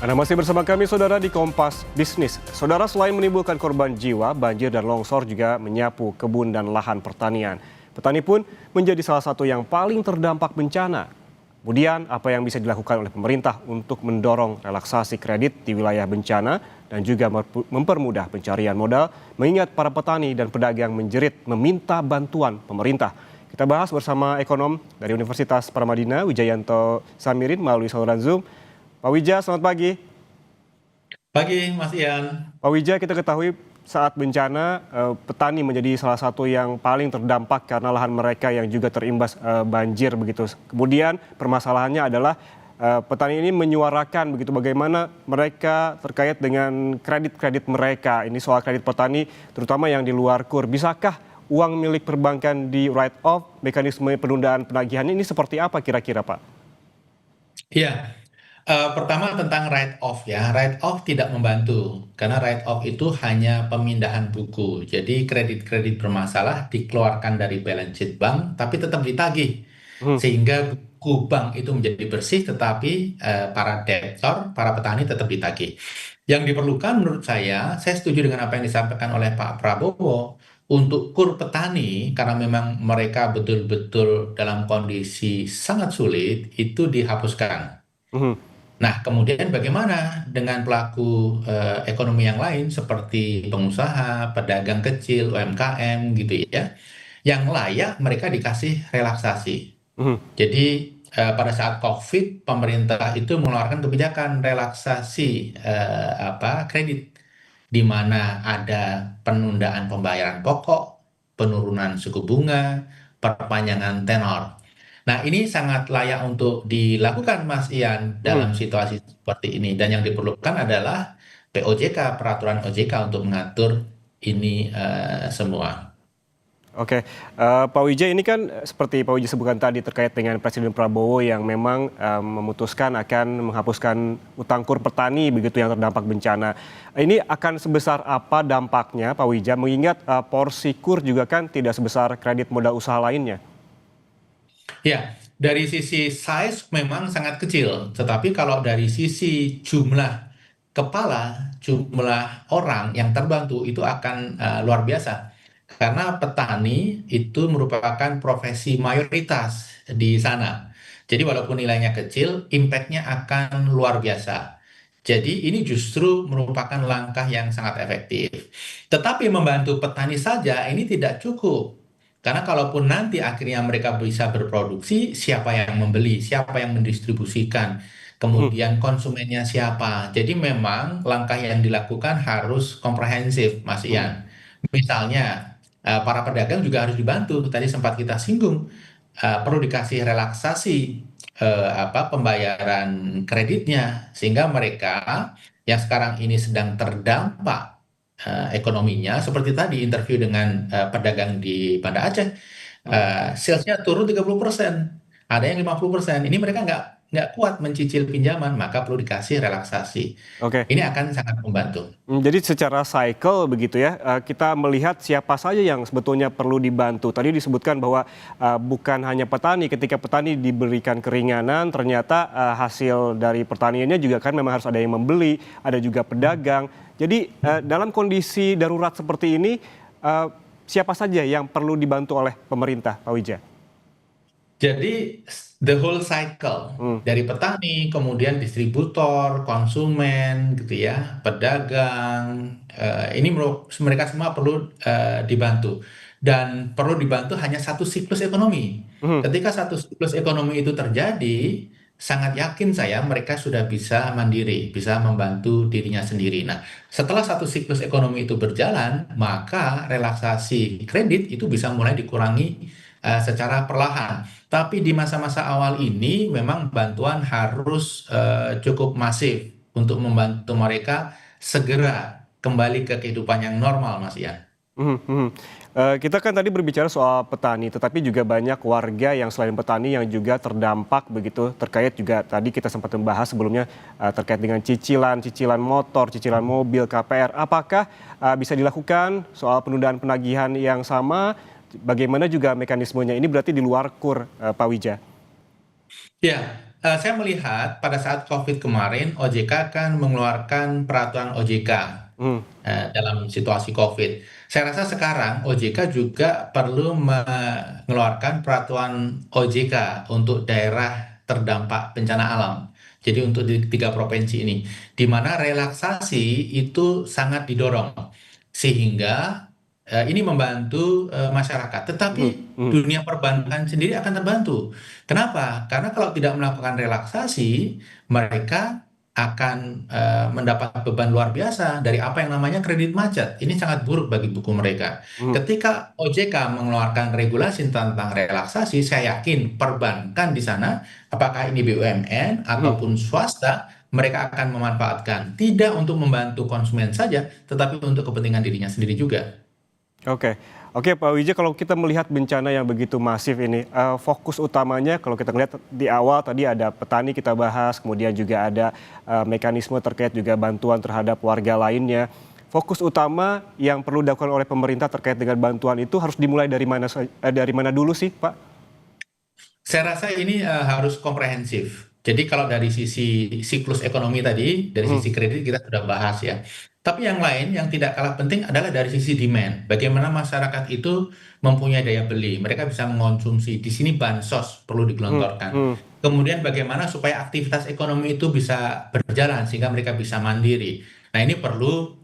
Anda masih bersama kami, Saudara, di Kompas Bisnis. Saudara, selain menimbulkan korban jiwa, banjir dan longsor juga menyapu kebun dan lahan pertanian. Petani pun menjadi salah satu yang paling terdampak bencana. Kemudian, apa yang bisa dilakukan oleh pemerintah untuk mendorong relaksasi kredit di wilayah bencana dan juga mempermudah pencarian modal, mengingat para petani dan pedagang menjerit meminta bantuan pemerintah. Kita bahas bersama ekonom dari Universitas Paramadina, Wijayanto Samirin, melalui saluran Zoom. Pak Wija, selamat pagi. Pagi, Mas Ian. Pak Wija, kita ketahui saat bencana, petani menjadi salah satu yang paling terdampak karena lahan mereka yang juga terimbas banjir begitu. Kemudian permasalahannya adalah petani ini menyuarakan begitu bagaimana mereka terkait dengan kredit-kredit mereka. Ini soal kredit petani, terutama yang di luar KUR. Bisakah uang milik perbankan di write off, mekanisme penundaan penagihannya ini seperti apa kira-kira, Pak? Ya, pertama tentang write off ya. Write off tidak membantu karena write off itu hanya pemindahan buku. Jadi kredit-kredit bermasalah dikeluarkan dari balance sheet bank tapi tetap ditagih Hmm. sehingga buku bank itu menjadi bersih tetapi para debtor, para petani tetap ditagih. Yang diperlukan menurut saya setuju dengan apa yang disampaikan oleh Pak Prabowo untuk kur petani karena memang mereka betul-betul dalam kondisi sangat sulit itu dihapuskan. Hmm. Nah, kemudian bagaimana dengan pelaku ekonomi yang lain seperti pengusaha, pedagang kecil, UMKM gitu ya, yang layak mereka dikasih relaksasi. Hmm. Jadi pada saat COVID, pemerintah itu mengeluarkan kebijakan relaksasi kredit, di mana ada penundaan pembayaran pokok, penurunan suku bunga, perpanjangan tenor. Nah, ini sangat layak untuk dilakukan, Mas Ian, Hmm. dalam situasi seperti ini. Dan yang diperlukan adalah POJK, peraturan OJK untuk mengatur ini semua. Oke, Pak Wija, ini kan seperti Pak Wija sebutkan tadi terkait dengan Presiden Prabowo yang memang memutuskan akan menghapuskan utang KUR petani begitu yang terdampak bencana. Ini akan sebesar apa dampaknya, Pak Wija, mengingat porsi KUR juga kan tidak sebesar kredit modal usaha lainnya? Ya, dari sisi size memang sangat kecil, tetapi kalau dari sisi jumlah kepala, jumlah orang yang terbantu itu akan luar biasa. Karena petani itu merupakan profesi mayoritas di sana. Jadi walaupun nilainya kecil, impact-nya akan luar biasa. Jadi ini justru merupakan langkah yang sangat efektif. Tetapi membantu petani saja ini tidak cukup. Karena kalaupun nanti akhirnya mereka bisa berproduksi, siapa yang membeli, siapa yang mendistribusikan, Mhm. kemudian konsumennya siapa. Jadi memang langkah yang dilakukan harus komprehensif, Mas Mhm. Ian. Misalnya, para pedagang juga harus dibantu. Tadi sempat kita singgung, perlu dikasih relaksasi pembayaran kreditnya, sehingga mereka yang sekarang ini sedang terdampak ekonominya, seperti tadi interview dengan pedagang di Banda Aceh, Mhm. salesnya turun 30%, ada yang 50%. Ini mereka nggak kuat mencicil pinjaman, maka perlu dikasih relaksasi. Oke. Ini akan sangat membantu. Jadi secara cycle begitu ya, kita melihat siapa saja yang sebetulnya perlu dibantu. Tadi disebutkan bahwa bukan hanya petani, ketika petani diberikan keringanan, ternyata hasil dari pertaniannya juga kan memang harus ada yang membeli, ada juga pedagang. Jadi dalam kondisi darurat seperti ini, siapa saja yang perlu dibantu oleh pemerintah, Pak Wija? Jadi the whole cycle Hmm. dari petani, kemudian distributor, konsumen, gitu ya, pedagang, ini mereka semua perlu dibantu dan perlu dibantu hanya satu siklus ekonomi. Mhm. Ketika satu siklus ekonomi itu terjadi, sangat yakin saya mereka sudah bisa mandiri, bisa membantu dirinya sendiri. Nah, setelah satu siklus ekonomi itu berjalan, maka relaksasi kredit itu bisa mulai dikurangi secara perlahan. Tapi di masa-masa awal ini memang bantuan harus cukup masif untuk membantu mereka segera kembali ke kehidupan yang normal, Mas Ian. Mhm. Mhm. Kita kan tadi berbicara soal petani, tetapi juga banyak warga yang selain petani yang juga terdampak begitu, terkait juga tadi kita sempat membahas sebelumnya terkait dengan cicilan motor, cicilan mobil, KPR. Apakah bisa dilakukan soal penundaan penagihan yang sama? Bagaimana juga mekanismenya? Ini berarti di luar KUR, Pak Wija. Ya, saya melihat pada saat COVID kemarin, OJK kan mengeluarkan peraturan OJK Hmm, dalam situasi COVID. Saya rasa sekarang OJK juga perlu mengeluarkan peraturan OJK untuk daerah terdampak bencana alam. Jadi untuk di 3 provinsi ini, di mana relaksasi itu sangat didorong, sehingga ini membantu masyarakat. Tetapi hmm, hmm. dunia perbankan sendiri akan terbantu. Kenapa? Karena kalau tidak melakukan relaksasi, mereka akan mendapat beban luar biasa dari apa yang namanya kredit macet. Ini sangat buruk bagi buku mereka. Hmm. Ketika OJK mengeluarkan regulasi tentang relaksasi, saya yakin perbankan di sana, apakah ini BUMN Hmm. ataupun swasta, mereka akan memanfaatkan tidak untuk membantu konsumen saja, tetapi untuk kepentingan dirinya sendiri juga. Oke, oke Pak Wija, kalau kita melihat bencana yang begitu masif ini, fokus utamanya kalau kita melihat di awal tadi ada petani kita bahas, kemudian juga ada mekanisme terkait juga bantuan terhadap warga lainnya. Fokus utama yang perlu dilakukan oleh pemerintah terkait dengan bantuan itu harus dimulai dari mana dulu sih, Pak? Saya rasa ini harus komprehensif. Jadi kalau dari sisi siklus ekonomi tadi, dari Hmm. sisi kredit kita sudah bahas ya. Tapi yang lain yang tidak kalah penting adalah dari sisi demand. Bagaimana masyarakat itu mempunyai daya beli, mereka bisa mengonsumsi. Di sini bansos perlu Hmm. digelontorkan. Hmm. Kemudian bagaimana supaya aktivitas ekonomi itu bisa berjalan sehingga mereka bisa mandiri. Nah ini perlu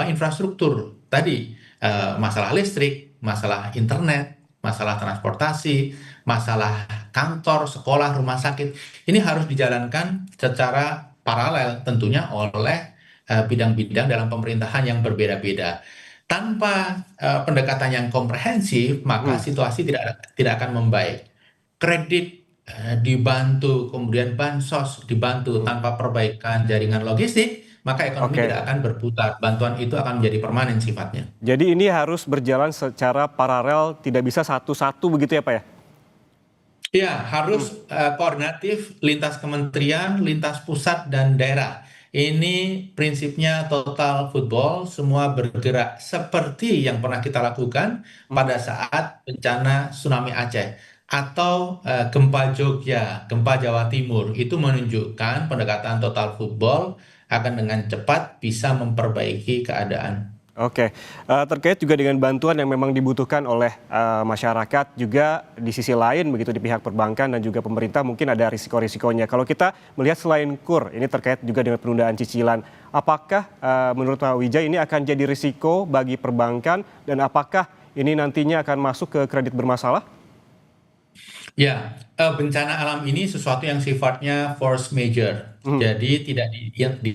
infrastruktur tadi, masalah listrik, masalah internet, masalah transportasi, masalah kantor, sekolah, rumah sakit, ini harus dijalankan secara paralel tentunya oleh bidang-bidang dalam pemerintahan yang berbeda-beda. Tanpa pendekatan yang komprehensif, maka Hmm. situasi tidak akan membaik. Kredit dibantu, kemudian bansos dibantu Hmm. tanpa perbaikan jaringan logistik, maka ekonomi Oke, tidak akan berputar. Bantuan itu akan menjadi permanen sifatnya. jadi ini harus berjalan secara paralel, tidak bisa satu-satu begitu ya, Pak ya? Ya, harus Hmm. koordinatif lintas kementerian, lintas pusat dan daerah. Ini prinsipnya total football, semua bergerak seperti yang pernah kita lakukan Hmm. pada saat bencana tsunami Aceh atau gempa Jogja, gempa Jawa Timur. Itu menunjukkan pendekatan total football akan dengan cepat bisa memperbaiki keadaan. Oke, terkait juga dengan bantuan yang memang dibutuhkan oleh masyarakat juga di sisi lain begitu di pihak perbankan dan juga pemerintah mungkin ada risiko-risikonya. Kalau kita melihat selain KUR, ini terkait juga dengan penundaan cicilan, apakah menurut Pak Wijaya ini akan jadi risiko bagi perbankan dan apakah ini nantinya akan masuk ke kredit bermasalah? Ya, bencana alam ini sesuatu yang sifatnya force major. Hmm. Jadi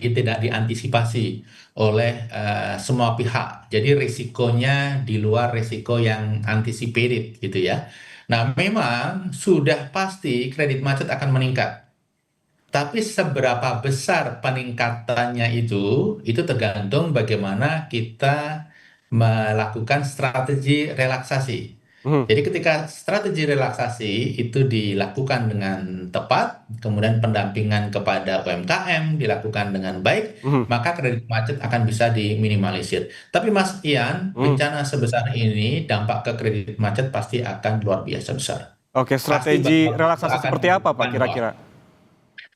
tidak diantisipasi oleh semua pihak. Jadi risikonya di luar risiko yang anticipated gitu ya. Nah, memang sudah pasti kredit macet akan meningkat. Tapi seberapa besar peningkatannya itu tergantung bagaimana kita melakukan strategi relaksasi. Hmm. Jadi ketika strategi relaksasi itu dilakukan dengan tepat, kemudian pendampingan kepada UMKM dilakukan dengan baik, Hmm. maka kredit macet akan bisa diminimalisir. Tapi Mas Ian, Hmm. bencana sebesar ini dampak ke kredit macet pasti akan luar biasa besar. Oke, Pasti strategi bank itu relaksasi akan seperti apa Pak membutuhkan uang. kira-kira?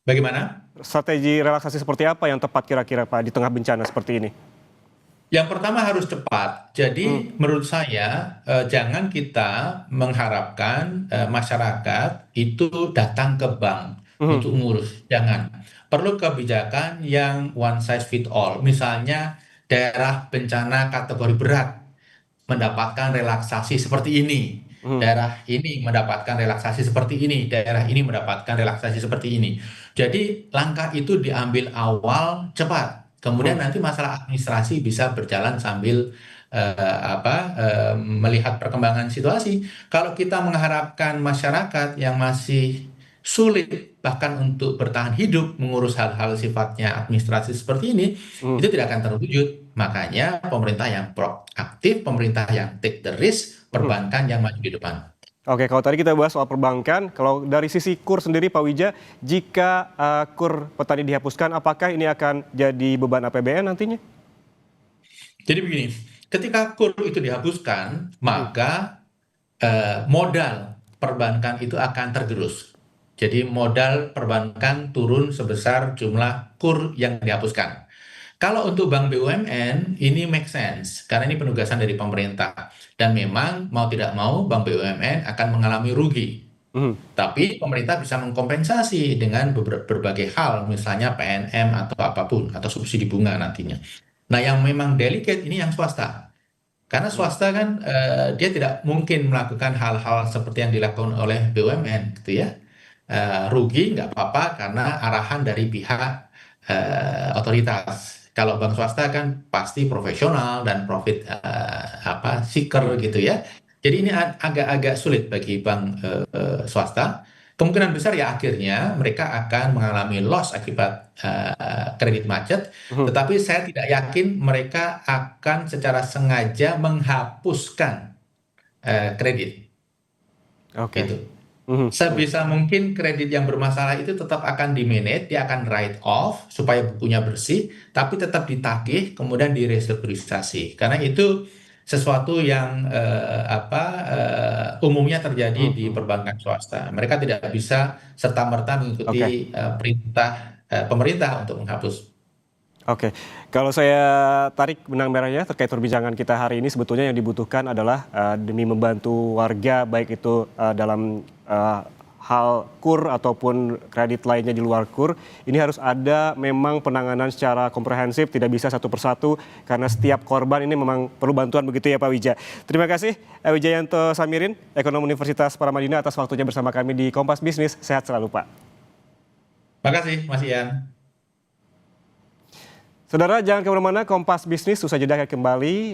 Bagaimana? Strategi relaksasi seperti apa yang tepat kira-kira Pak di tengah bencana seperti ini? Yang pertama harus cepat. Hmm. Jadi menurut saya jangan kita mengharapkan masyarakat itu datang ke bank Hmm. untuk ngurus. Jangan. Perlu kebijakan yang one size fit all. Misalnya daerah bencana kategori berat mendapatkan relaksasi seperti ini. Hmm. Daerah ini mendapatkan relaksasi seperti ini, daerah ini mendapatkan relaksasi seperti ini. Jadi langkah itu diambil awal cepat. Hmm. Kemudian nanti masalah administrasi bisa berjalan sambil melihat perkembangan situasi. Kalau kita mengharapkan masyarakat yang masih sulit bahkan untuk bertahan hidup mengurus hal-hal sifatnya administrasi seperti ini, Hmm. itu tidak akan terwujud. Makanya pemerintah yang proaktif, pemerintah yang take the risk, Hmm. perbankan yang maju di depan. Oke, kalau tadi kita bahas soal perbankan, kalau dari sisi KUR sendiri Pak Wija, jika KUR petani dihapuskan, apakah ini akan jadi beban APBN nantinya? Jadi begini, ketika KUR itu dihapuskan, Hmm. maka modal perbankan itu akan tergerus. Jadi modal perbankan turun sebesar jumlah KUR yang dihapuskan. Kalau untuk bank BUMN ini make sense karena ini penugasan dari pemerintah dan memang mau tidak mau bank BUMN akan mengalami rugi. Mhm. Tapi pemerintah bisa mengkompensasi dengan berbagai hal, misalnya PNM atau apapun, atau subsidi bunga nantinya. Nah, yang memang delicate ini yang swasta. Karena swasta kan dia tidak mungkin melakukan hal-hal seperti yang dilakukan oleh BUMN, gitu ya. Rugi nggak apa-apa karena arahan dari pihak otoritas. Kalau bank swasta kan pasti profesional dan profit apa seeker Mhm. gitu ya. Jadi ini agak-agak sulit bagi bank swasta. Kemungkinan besar ya akhirnya mereka akan mengalami loss akibat kredit macet, Mhm. tetapi saya tidak yakin mereka akan secara sengaja menghapuskan kredit Oke. gitu. Mhm. Mhm. Sebisa mungkin kredit yang bermasalah itu tetap akan di-manage, dia akan write off supaya bukunya bersih, tapi tetap ditagih, kemudian direstrukturisasi. Karena itu sesuatu yang umumnya terjadi Mhm. di Mhm. perbankan swasta. Mereka tidak bisa serta-merta Oke. mengikuti perintah pemerintah untuk menghapus. Oke, kalau saya tarik benang merahnya terkait perbincangan kita hari ini sebetulnya yang dibutuhkan adalah demi membantu warga baik itu dalam hal KUR ataupun kredit lainnya di luar KUR, ini harus ada memang penanganan secara komprehensif, tidak bisa satu persatu karena setiap korban ini memang perlu bantuan begitu ya Pak Wija. Terima kasih Wijayanto Samirin, Ekonom Universitas Paramadina atas waktunya bersama kami di Kompas Bisnis. Sehat selalu Pak. Terima kasih, Mas Ian. Saudara jangan kemana-mana, Kompas Bisnis usai jeda akan kembali.